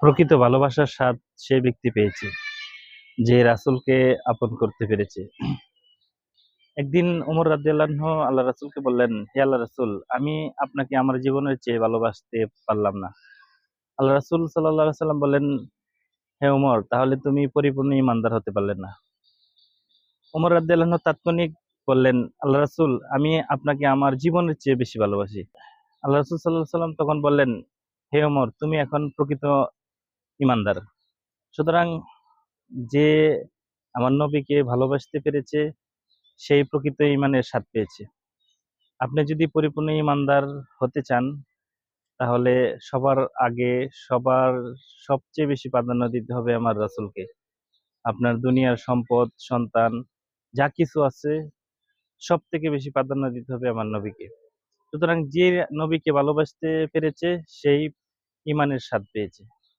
প্রকৃত ভালোবাসার স্বাদ সেই ব্যক্তি পেয়েছে যে রাসূলকে আপন করতে পেরেছে। একদিন ওমর রাদিয়াল্লাহু আনহু আল্লাহ রাসূলকে বললেন, হে আল্লাহ রাসূল, আমি আপনাকে আমার জীবনের চেয়ে ভালোবাসতে পারলাম না। আল্লাহ রাসূল সাল্লাল্লাহু আলাইহি সাল্লাম বললেন, হে ওমর, তাহলে তুমি পরিপূর্ণ ঈমানদার হতে পারলে না। ওমর রাদিয়াল্লাহু আনহু তাৎক্ষণিক বললেন, আল্লাহ রাসূল, আমি আপনাকে আমার জীবনের চেয়ে বেশি ভালোবাসি। আল্লাহ রাসূল সাল্লাল্লাহু আলাইহি সাল্লাম তখন বললেন, হে ওমর, তুমি এখন প্রকৃত ঈমানদার। সুতরাং যে আমার নবীকে ভালোবাসতে পেরেছে সেই প্রকৃত ঈমানের স্বাদ পেয়েছে। আপনি যদি পরিপূর্ণ ঈমানদার হতে চান তাহলে সবার আগে, সবার সবচেয়ে বেশি প্রাধান্য দিতে হবে আমার রাসূলকে। আপনার দুনিয়ার সম্পদ, সন্তান যা কিছু আছে সবথেকে বেশি প্রাধান্য দিতে হবে আমার নবীকে। সুতরাং যে নবীকে ভালোবাসতে পেরেছে সেই ঈমানের স্বাদ পেয়েছে।